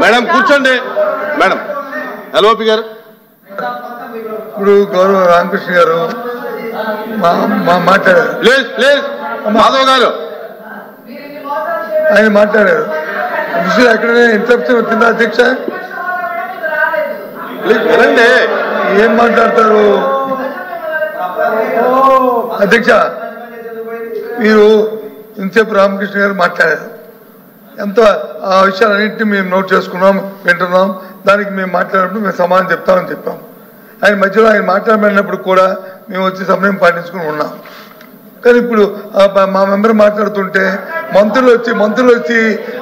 Madam కూర్చోండి madam. LOP గారు ఇప్పుడు గౌరవ రామకృష్ణ గారు మాట్లాడారు. ప్లీజ్ మాధవ్ గారు ఆయన మాట్లాడారు. విషయం ఎక్కడైనా ఇంటరప్షన్ వచ్చిందా అధ్యక్ష? ప్లీజ్ వినండి. ఏం మాట్లాడతారు అధ్యక్ష? మీరు ఇంతసేపు రామకృష్ణ గారు మాట్లాడారు. ఎంత ఆ విషయాలన్నింటినీ మేము నోట్ చేసుకున్నాం, వింటున్నాం. దానికి మేము మాట్లాడినప్పుడు మేము సమాధానం చెప్తామని చెప్పాం. ఆయన మధ్యలో ఆయన మాట్లాడమన్నప్పుడు కూడా మేము వచ్చి సమయం పాటించుకుని ఉన్నాం. కానీ ఇప్పుడు మా మెంబర్ మాట్లాడుతుంటే మంత్రులు వచ్చి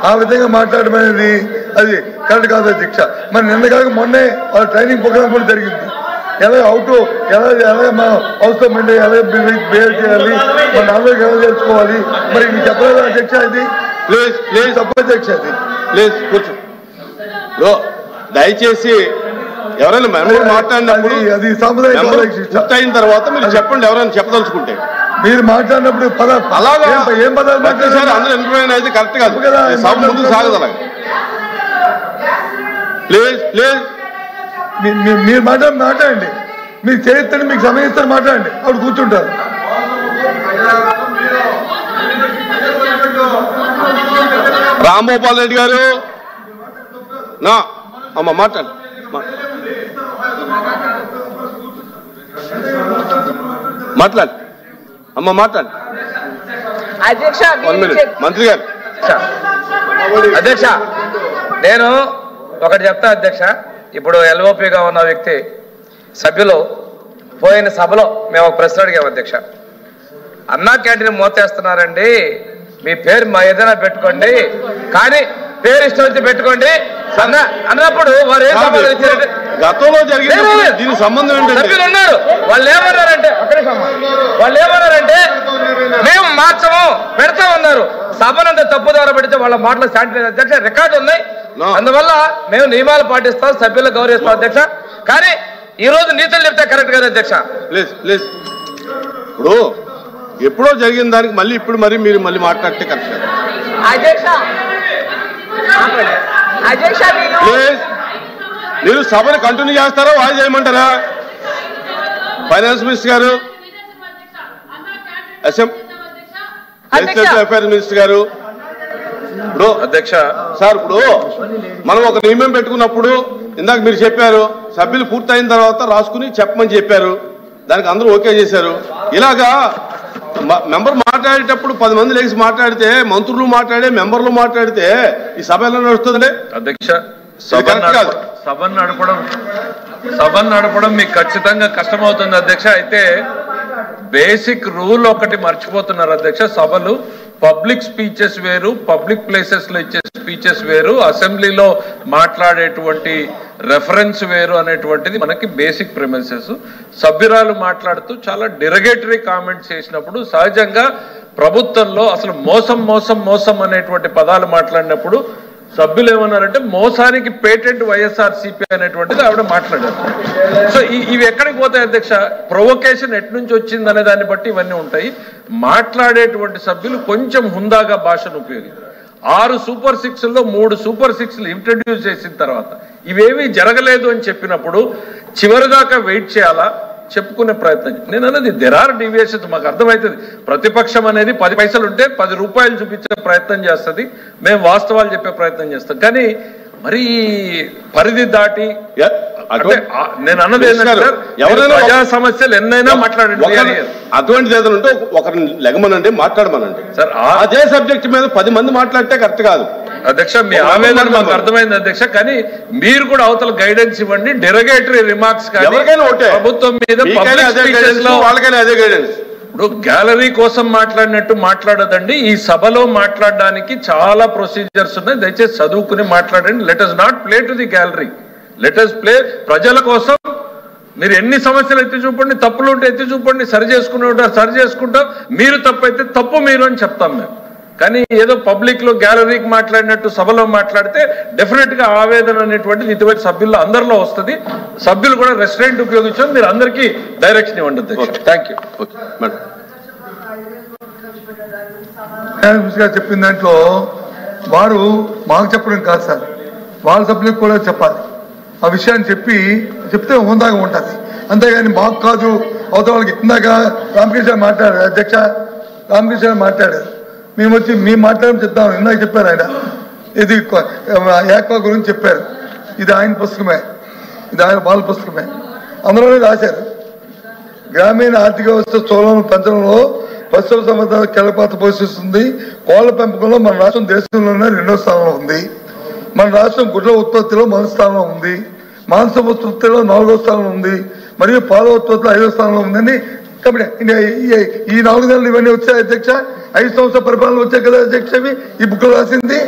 ఆ విధంగా మాట్లాడడం అనేది అది కరెక్ట్ కాదు అధ్యక్ష. మరి నిన్న కాక మొన్నే వాళ్ళ ట్రైనింగ్ ప్రోగ్రామ్ కూడా జరిగింది. ఎలా ఎలా మా అవసరం అండి, ఎలా బిహేవ్ చేయాలి, మన నాలుగు ఎలా చేసుకోవాలి, మరి ఇది చెప్పలేదు అధ్యక్ష. ఇది ప్లీజ్ తప్ప అధ్యక్ష. అది ప్లీజ్ కూర్చో. దయచేసి ఎవరైనా మెంబర్ మాట్లాడినప్పుడు అది సాంప్రదాయం పూర్తయిన తర్వాత మీరు చెప్పండి. ఎవరైనా చెప్పదలుచుకుంటే మీరు మాట్లాడినప్పుడు అలాగా ఏం పదాలు మాట్లాడారు అందరూ ఇంటర్వ్యూ అయితే కరెక్ట్ కాదు. సభ ముందుకు సాగదు. అలాగే ప్లీజ్ మీరు మాట్లాడండి. మీరు చేయిస్తాను, మీకు సమయం ఇస్తారు, మాట్లాడండి. అప్పుడు కూర్చుంటారు. రాంభూపాల్ రెడ్డి గారు నా అమ్మ మాట్లాడు. అమ్మ మాట్లాడు. అధ్యక్ష మంత్రి గారు. అధ్యక్ష నేను ఒకటి చెప్తా అధ్యక్ష. ఇప్పుడు ఎల్ఓపిగా ఉన్న వ్యక్తి సభ్యులు పోయిన సభలో మేము ఒక ప్రశ్న అడిగాము అధ్యక్ష. అన్నా క్యాంటీన్ మూతేస్తున్నారండి, మీ పేరు మా ఏదైనా పెట్టుకోండి, కానీ పేరు ఇష్టం వచ్చి పెట్టుకోండి అన్నప్పుడు వారు ఏం సమాధానం ఇచ్చారంటే గతంలో జరిగిన దీనికి సంబంధం ఏంటంటే సభ్యులు ఉన్నారు. వాళ్ళు ఏమన్నారంటే మేము మార్చము పెడతా ఉన్నారు. సభనంత తప్పుదార పెడితే వాళ్ళ మాటలు శాంతి అధ్యక్ష రికార్డు ఉన్నాయి. అందువల్ల మేము నియమాలు పాటిస్తాం, సభ్యులు గౌరవిస్తాం అధ్యక్ష. కానీ ఈ రోజు నీతులు చెప్తే కరెక్ట్ కదా అధ్యక్ష. ప్లీజ్ ఇప్పుడు ఎప్పుడో జరిగిన దానికి మళ్ళీ ఇప్పుడు మీరు మళ్ళీ మాట్లాడితే కరెక్ట్ కదా అధ్యక్ష. ప్లీజ్ మీరు సభను కంటిన్యూ చేస్తారా, వాయిదా చేయమంటారా? ఫైనాన్స్ మినిస్టర్ గారు, లెజిస్లేటివ్ అఫైర్స్ మినిస్టర్ గారు. ఇప్పుడు అధ్యక్ష సార్, ఇప్పుడు మనం ఒక నియమం పెట్టుకున్నప్పుడు ఇందాక మీరు చెప్పారు, సభ్యులు పూర్తయిన తర్వాత రాసుకుని చెప్పమని చెప్పారు. దానికి అందరూ ఓకే చేశారు. ఇలాగా మెంబర్ మాట్లాడేటప్పుడు 10 మంది లేచి మాట్లాడితే, మంత్రులు మాట్లాడే మెంబర్లు మాట్లాడితే ఈ సభ ఎలా నడుస్తుందండి అధ్యక్ష? సభను నడపడం మీకు ఖచ్చితంగా కష్టమవుతుంది అధ్యక్ష. అయితే బేసిక్ రూల్ ఒకటి మర్చిపోతున్నారు అధ్యక్ష. సభలు పబ్లిక్ స్పీచెస్ వేరు, పబ్లిక్ ప్లేసెస్ లో ఇచ్చే స్పీచెస్ వేరు, అసెంబ్లీలో మాట్లాడేటువంటి రెఫరెన్స్ వేరు అనేటువంటిది మనకి బేసిక్ ప్రిమిసెస్. సభ్యురాలు మాట్లాడుతూ చాలా డిరగేటరీ కామెంట్స్ చేసినప్పుడు సహజంగా ప్రభుత్వంలో అసలు మోసం అనేటువంటి పదాలు మాట్లాడినప్పుడు సభ్యులు ఏమన్నారంటే మోసానికి పేటెంట్ వైఎస్ఆర్సీపీ అనేటువంటిది ఆవిడ మాట్లాడారు. సో ఇవి ఎక్కడికి పోతాయి అధ్యక్ష? ప్రొవొకేషన్ ఎటు నుంచి వచ్చింది అనే దాన్ని బట్టి ఇవన్నీ ఉంటాయి. మాట్లాడేటువంటి సభ్యులు కొంచెం హుందాగా భాషను ఉపయోగించారు. 6 సూపర్ 6లో 3 సూపర్ 6లు ఇంట్రడ్యూస్ చేసిన తర్వాత ఇవేమీ జరగలేదు అని చెప్పినప్పుడు చివరిదాకా వెయిట్ చేయాలా? చెప్పుకునే ప్రయత్నం. నేను అన్నది దెర్ ఆర్ డీవియేషన్స్. మాకు అర్థమవుతుంది. ప్రతిపక్షం అనేది 10 పైసలు ఉంటే 10 రూపాయలు చూపించే ప్రయత్నం చేస్తుంది. మేము వాస్తవాలు చెప్పే ప్రయత్నం చేస్తాం. కానీ మరి పరిధి దాటి అంటే నేను అన్నది ఏంటంటే ప్రజా సమస్యలు ఎన్నైనా మాట్లాడండి. అటువంటిది ఏదైనా ఉంటే ఒకరిని లెగమనండి, మాట్లాడమనండి సార్. అదే సబ్జెక్ట్ మీద 10 మంది మాట్లాడితే కరెక్ట్ కాదు అధ్యక్ష. మీ ఆవేదన మాకు అర్థమైంది అధ్యక్ష. కానీ మీరు కూడా అవతల గైడెన్స్ ఇవ్వండి. డెరగేటరీ రిమార్క్స్ ప్రభుత్వం మీద వాళ్ళకైనా అదే గైడెన్స్. ఇప్పుడు గ్యాలరీ కోసం మాట్లాడినట్టు మాట్లాడదండి. ఈ సభలో మాట్లాడడానికి చాలా ప్రొసీజర్స్ ఉన్నాయి. దయచేసి చదువుకుని మాట్లాడండి. Let us not play to the gallery, let us play ప్రజల కోసం. మీరు ఎన్ని సమస్యలు ఎత్తి చూపండి, తప్పులు ఉంటే ఎత్తి చూపండి, సరి చేసుకుని ఉంటారు, సరి చేసుకుంటాం. మీరు తప్పు అయితే తప్పు మీరు అని చెప్తాం మేము. కానీ ఏదో పబ్లిక్ లో గ్యాలరీకి మాట్లాడినట్టు సభలో మాట్లాడితే డెఫినెట్ గా ఆవేదన అనేటువంటిది ఇటువంటి సభ్యుల్లో అందరిలో వస్తుంది. సభ్యులు కూడా రెస్ట్రెయింట్ ఉపయోగించాం. మీరు అందరికీ డైరెక్షన్ ఇవ్వండి. Thank you. చెప్పిన దాంట్లో వారు మాకు చెప్పడం కాదు సార్, వాళ్ళ సభ్యులకు కూడా చెప్పాలి. ఆ విషయాన్ని చెప్తే హోందాగా ఉంటుంది. అంతేగాని మాకు కాదు అవతల వాళ్ళకి. ఇందాక రామకృష్ణ మాట్లాడారు, అధ్యక్ష రామకృష్ణ మాట్లాడారు, మేము మాట్లాడడం చెప్తాను. ఇందాక చెప్పారు ఆయన, ఇది ఏక్వా గురించి చెప్పారు. ఇది ఆయన పుస్తకమే, ఇది ఆయన వాళ్ళ పుస్తకమే. అందులోనే రాశారు, గ్రామీణ ఆర్థిక వ్యవస్థ స్థూలం పెంచడంలో పశువుల సంపద కీలక పోషిస్తుంది. కోళ్ల పెంపకంలో మన రాష్ట్రం దేశంలోనే 2వ స్థానంలో ఉంది. మన రాష్ట్రం గుడ్ల ఉత్పత్తిలో 1వ స్థానంలో ఉంది. మాంస ఉత్పత్తిలో 4వ స్థానంలో ఉంది. మరియు పాల ఉత్పత్తిలో 5వ స్థానంలో ఉందని. కాబట్టి ఈ 4 నెలలు ఇవన్నీ వచ్చాయి అధ్యక్ష. 5 సంవత్సరాల పరిపాలన వచ్చాయి కదా అధ్యక్ష. ఈ బుక్ రాసింది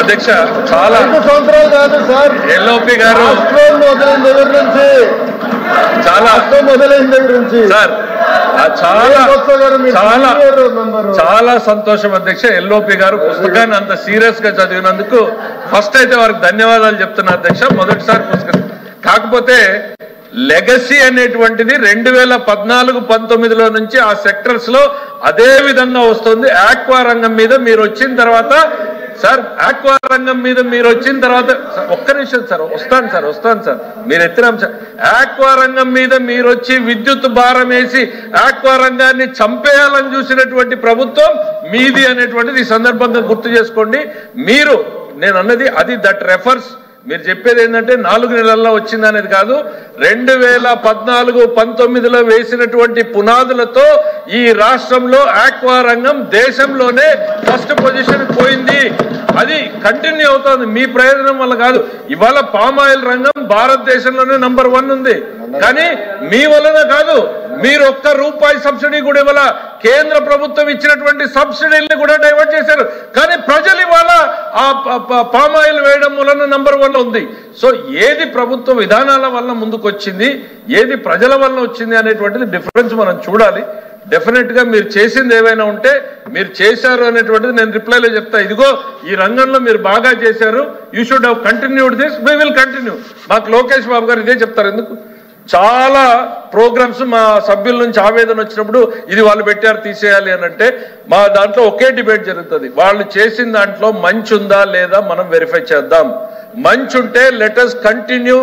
అధ్యక్ష. చాలా సంవత్సరాలు కాదు సార్, ఎల్ఓపి గారు మొదలైన దగ్గర నుంచి మొదలైన దగ్గర నుంచి సార్ చాలా సంతోషం అధ్యక్ష. ఎల్ఓపి గారు పుస్తకాన్ని అంత సీరియస్ గా చదివినందుకు ఫస్ట్ అయితే వారికి ధన్యవాదాలు చెప్తున్నా అధ్యక్ష. మొదటిసారి పుస్తకం కాకపోతే లెగసీ అనేటువంటిది 2014-19లో నుంచి ఆ సెక్టర్స్ లో అదే విధంగా వస్తుంది. ఆక్వా రంగం మీద మీరు వచ్చిన తర్వాత సార్, ఆక్వా రంగం మీద మీరు వచ్చిన తర్వాత ఒక్క నిమిషం సార్, వస్తాను సార్ మీరు ఎత్తిన అంశం. ఆక్వా రంగం మీద మీరు వచ్చి విద్యుత్ భారం వేసి ఆక్వా రంగాన్ని చంపేయాలని చూసినటువంటి ప్రభుత్వం మీది అనేటువంటిది ఈ సందర్భంగా గుర్తు చేసుకోండి. మీరు నేను అన్నది అది దట్ రెఫర్స్. మీరు చెప్పేది ఏంటంటే 4 నెలల్లో వచ్చింది అనేది కాదు. 2014-19లో వేసినటువంటి పునాదులతో ఈ రాష్ట్రంలో ఆక్వా రంగం దేశంలోనే ఫస్ట్ పొజిషన్ పోయింది. అది కంటిన్యూ అవుతుంది మీ ప్రయోజనం వల్ల కాదు. ఇవాళ పామాయిల్ రంగం భారతదేశంలోనే నంబర్ 1 ఉంది. కానీ మీ వలన కాదు. మీరు ₹1 సబ్సిడీ కూడా ఇవాళ కేంద్ర ప్రభుత్వం ఇచ్చినటువంటి సబ్సిడీల్ని కూడా డైవర్ట్ చేశారు. కానీ ప్రజలు ఇవాళ ఆ పామాయిల్ వేయడం వలన నంబర్ 1 ఉంది. సో ఏది ప్రభుత్వ విధానాల వల్ల ముందుకు వచ్చింది, ఏది ప్రజల వల్ల వచ్చింది అనేటువంటిది డిఫరెన్స్ మనం చూడాలి. డెఫినెట్ గా మీరు చేసింది ఏవైనా ఉంటే మీరు చేశారు అనేటువంటిది నేను రిప్లైలో చెప్తా. ఇదిగో ఈ రంగంలో మీరు బాగా చేశారు, you should have continued this, we will continue. మాకు లోకేష్ బాబు గారు ఇదే చెప్తారు. ఎందుకు చాలా ప్రోగ్రామ్స్ మా సభ్యుల నుంచి ఆవేదన వచ్చినప్పుడు ఇది వాళ్ళు పెట్టారు తీసేయాలి అని అంటే మా దాంట్లో ఒకే డిబేట్ జరుగుతుంది. వాళ్ళు చేసిన దాంట్లో మంచి ఉందా లేదా మనం వెరిఫై చేద్దాం. మంచి ఉంటే లెటర్స్ కంటిన్యూ,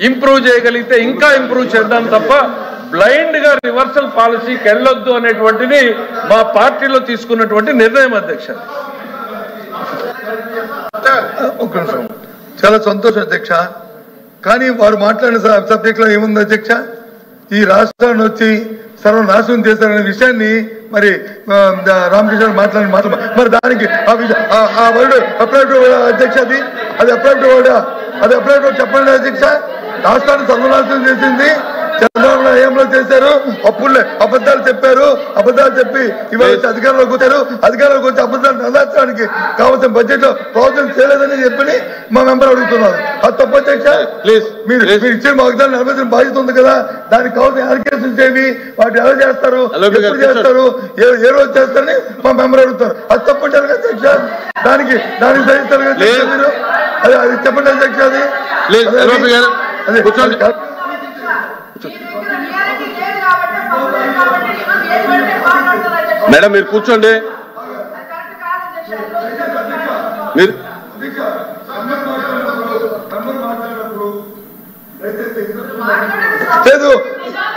ఇంప్రూవ్ చేయగలిగితే ఇంకా ఇంప్రూవ్ చేద్దాం తప్ప బ్లైండ్ గా రివర్సల్ పాలసీకి వెళ్ళొద్దు అనేటువంటిది మా పార్టీలో తీసుకున్నటువంటి నిర్ణయం అధ్యక్ష. చాలా సంతోషం అధ్యక్ష. కానీ వారు మాట్లాడిన సబ్జెక్ట్ లో ఏముంది అధ్యక్ష, ఈ రాష్ట్రాన్ని వచ్చి సర్వనాశనం చేశారనే విషయాన్ని మరి రామకృష్ణ మాట్లాడిన మాటలు మరి దానికి ఆ వర్డ్ అప్లైడ్ అధ్యక్ష. అది అప్లైడ్ వర్డ్, అది అప్లైడ్ చెప్పండి అధ్యక్ష. రాష్ట్రాన్ని సర్వనాశనం చేసింది చంద్రబాబు ఏంలో చేశారు. అప్పుడులే అబద్ధాలు చెప్పారు, అబద్ధాలు చెప్పి ఇవాళ అధికారంలోకి వచ్చారు. అధికారంలోకి వచ్చి అబద్ధాలు నదార్చడానికి కావాల్సిన బడ్జెట్ లో ప్రాబ్లం చేయలేదని చెప్పి మా మెంబర్ అడుగుతున్నారు. అది తప్పు అధ్యక్ష. మీరు ఇచ్చే వాగ్దానం నెరవేర్చిన బాధ్యత ఉంది కదా, దానికి కావాల్సిన అలిగేషన్స్ ఏవి, వాటి ఎలా చేస్తారు, ఎప్పుడు చేస్తారు, ఏ రోజు చేస్తారని మా మెంబర్ అడుగుతారు. అది తప్పు అంటారు కదా అధ్యక్ష. దానికి సహిస్తారు కదా మీరు. అది చెప్పండి అధ్యక్ష. అది మేడం మీరు కూర్చోండి. మీరు లేదు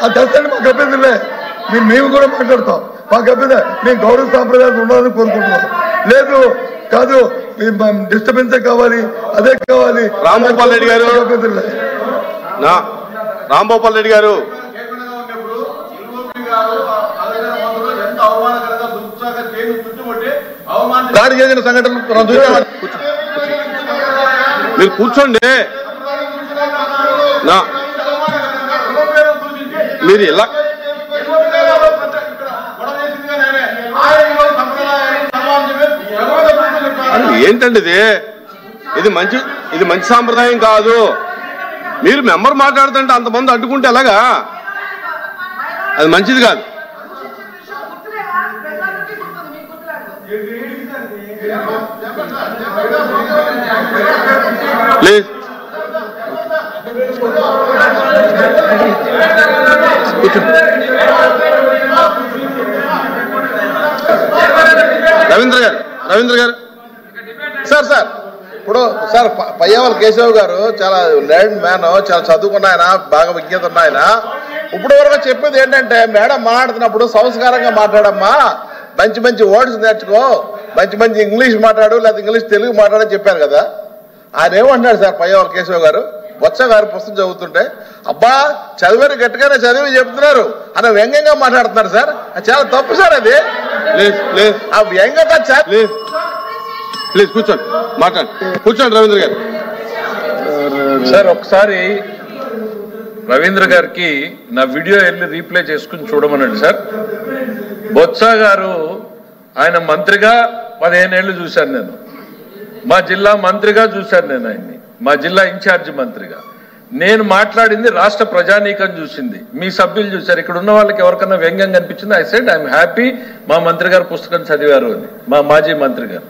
అది తెస్తండి, మాకు అభ్యంతరలే. మేము కూడా మాట్లాడతాం, మాకు అభ్యంతరం. మేము గౌరవ సాంప్రదాయాలు ఉండాలని కోరుకుంటున్నాం. లేదు కాదు డిస్టర్బెన్స్ కావాలి, అదే కావాలి. రాంభూపాల్ రెడ్డి గారు, రాంభూపాల్ రెడ్డి గారు దాడి చేసిన సంఘటనలు మీరు కూర్చోండి. మీరు ఇలా ఏంటండి ఇది మంచి సాంప్రదాయం కాదు. మీరు మెంబర్ మాట్లాడుతుంటే అంతమంది అడ్డుకుంటే ఎలాగా? అది మంచిది కాదు. ప్లీజ్ కూర్చో. రవీంద్ర గారు సార్ ఇప్పుడు సార్ పయ్యావల కేశవ్ గారు చాలా లెర్న్ మ్యాన్, చాలా చదువుకున్న ఆయన, బాగా విజ్ఞత ఉన్న ఆయన. ఇప్పుడు వరకు చెప్పేది ఏంటంటే మేడం మాట్లాడుతున్నప్పుడు సంస్కారంగా మాట్లాడమ్మా, మంచి మంచి వర్డ్స్ నేర్చుకో, మంచి ఇంగ్లీష్ మాట్లాడు, లేదా ఇంగ్లీష్ తెలుగు మాట్లాడని చెప్పారు కదా. ఆయన ఏమంటున్నాడు సార్ పయ్యావల కేశవ్ గారు? బొత్స గారి పుస్తకం చదువుతుంటే అబ్బా చదివారు గట్టిగానే చదివి చెప్తున్నారు అని వ్యంగ్యంగా మాట్లాడుతున్నారు సార్. చాలా తప్పు సార్ అది. ఆ వ్యంగ్యత ప్లీజ్ కూర్చోండి, కూర్చోండి రవీంద్ర గారు. సార్ ఒకసారి రవీంద్ర గారికి నా వీడియో వెళ్ళి రీప్లే చేసుకుని చూడమనండి సార్. బొత్స గారు ఆయన మంత్రిగా 15 ఏళ్ళు చూశాను నేను, మా జిల్లా మంత్రిగా చూశాను నేను ఆయన్ని, మా జిల్లా ఇన్ఛార్జి మంత్రిగా. నేను మాట్లాడింది రాష్ట్ర ప్రజానీకం చూసింది, మీ సభ్యులు చూశారు. ఇక్కడ ఉన్న వాళ్ళకి ఎవరికన్నా వ్యంగ్యం కనిపించింది? ఐ సెడ్ ఐఎమ్ హ్యాపీ మా మంత్రి గారు పుస్తకం చదివారు అని, మా మాజీ మంత్రి గారు.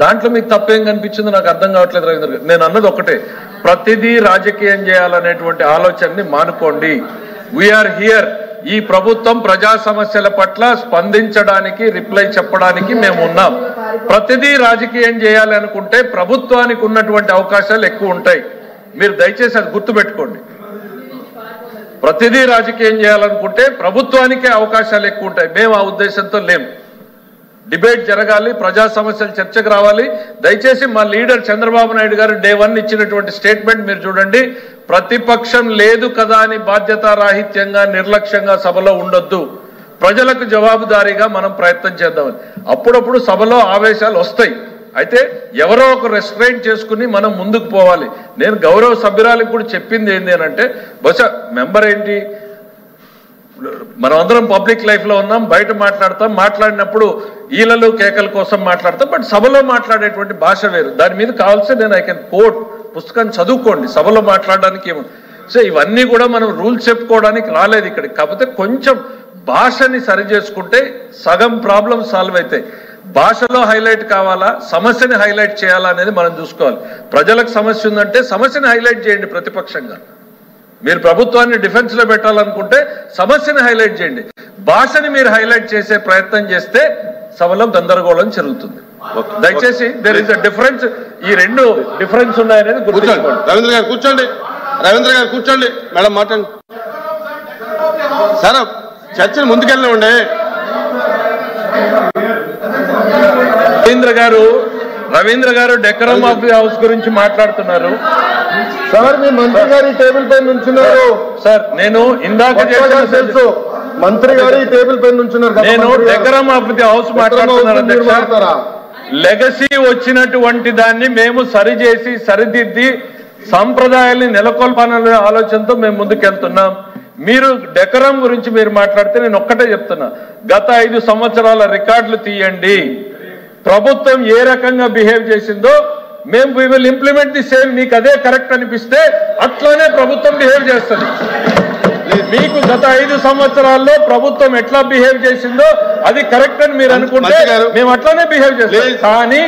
దాంట్లో మీకు తప్పేం కనిపించిందో నాకు అర్థం కావట్లేదు రవీంద్ర గారు. నేను అన్నది ఒకటే, ప్రతిదీ రాజకీయం చేయాలనేటువంటి ఆలోచనని మానుకోండి. We are here. ఈ ప్రభుత్వం ప్రజా సమస్యల పట్ల స్పందించడానికి, రిప్లై చెప్పడానికి మేము ఉన్నాం. ప్రతిదీ రాజకీయం చేయాలి అనుకుంటే ప్రభుత్వానికి ఉన్నటువంటి అవకాశాలు ఎక్కువ ఉంటాయి. మీరు దయచేసి అది గుర్తుపెట్టుకోండి. ప్రతిదీ రాజకీయం చేయాలనుకుంటే ప్రభుత్వానికే అవకాశాలు ఎక్కువ ఉంటాయి. మేము ఆ ఉద్దేశంతో లేం. డిబేట్ జరగాలి, ప్రజా సమస్యలు చర్చకు రావాలి. దయచేసి మా లీడర్ చంద్రబాబు నాయుడు గారు డే 1 ఇచ్చినటువంటి స్టేట్మెంట్ మీరు చూడండి. ప్రతిపక్షం లేదు కదా అని బాధ్యతారాహిత్యంగా, నిర్లక్ష్యంగా సభలో ఉండొద్దు, ప్రజలకు జవాబుదారీగా మనం ప్రయత్నం చేద్దామని. అప్పుడప్పుడు సభలో ఆవేశాలు వస్తాయి, అయితే ఎవరో ఒక రెస్ట్రైంట్ చేసుకుని మనం ముందుకు పోవాలి. నేను గౌరవ సభ్యురాలకు కూడా చెప్పింది ఏంటి అని అంటే, బహుశా మెంబర్ ఏంటి, మనం అందరం పబ్లిక్ లైఫ్ లో ఉన్నాం, బయట మాట్లాడతాం, మాట్లాడినప్పుడు ఈలలు కేకల కోసం మాట్లాడతాం, బట్ సభలో మాట్లాడేటువంటి భాష వేరు. దాని మీద కావాల్సి నేను ఐ కెన్ కోట్, పుస్తకాన్ని చదువుకోండి, సభలో మాట్లాడడానికి ఏముంది. సో ఇవన్నీ కూడా మనం రూల్స్ చెప్పుకోవడానికి రాలేదు ఇక్కడికి. కాకపోతే కొంచెం భాషని సరి చేసుకుంటే సగం ప్రాబ్లం సాల్వ్ అవుతాయి. భాషలో హైలైట్ కావాలా, సమస్యని హైలైట్ చేయాలా అనేది మనం చూసుకోవాలి. ప్రజలకు సమస్య ఉందంటే సమస్యని హైలైట్ చేయండి ప్రతిపక్షంగా. మీరు ప్రభుత్వాన్ని డిఫెన్స్ లో పెట్టాలనుకుంటే సమస్యని హైలైట్ చేయండి. భాషని మీరు హైలైట్ చేసే ప్రయత్నం చేస్తే సభలో గందరగోళం జరుగుతుంది. దయచేసి దేర్ ఇస్ అ డిఫరెన్స్. ఈ రెండు డిఫరెన్స్ ఉన్నాయనేది గుర్తుంచుకోండి. రవీంద్ర గారు కూర్చోండి, రవీంద్ర గారు కూర్చోండి, మేడం మాట్లాడండి. సార్ చర్చను ముందుకెళ్ళండి. రవీంద్ర గారు డెకరం ఆఫ్ ది హౌస్ గురించి మాట్లాడుతున్నారు. సార్ మీ మంత్రి గారి టేబుల్ పైన నుంచున్నారు సార్. నేను ఇందాక తెలుసు, మంత్రి గారి టేబుల్ పైన నుంచున్నారు. నేను డెకరం ఆఫ్ ది హౌస్ మాట్లాడుతున్నాను అధ్యక్ష. లెగసీ వచ్చినటువంటి దాన్ని మేము సరిచేసి సరిదిద్ది సంప్రదాయాల్ని నెలకొల్పాలనే ఆలోచనతో మేము ముందుకెళ్తున్నాం. మీరు డెకరం గురించి మీరు మాట్లాడితే నేను ఒక్కటే చెప్తున్నా, గత 5 సంవత్సరాల రికార్డులు తీయండి. ప్రభుత్వం ఏ రకంగా బిహేవ్ చేసిందో మేము we will implement the same. మీకు అదే కరెక్ట్ అనిపిస్తే అట్లానే ప్రభుత్వం బిహేవ్ చేస్తుంది. మీకు గత 5 సంవత్సరాల్లో ప్రభుత్వం ఎట్లా బిహేవ్ చేసిందో అది కరెక్ట్ అని మీరు అనుకుంటే మేము అట్లానే బిహేవ్ చేస్తాం. కానీ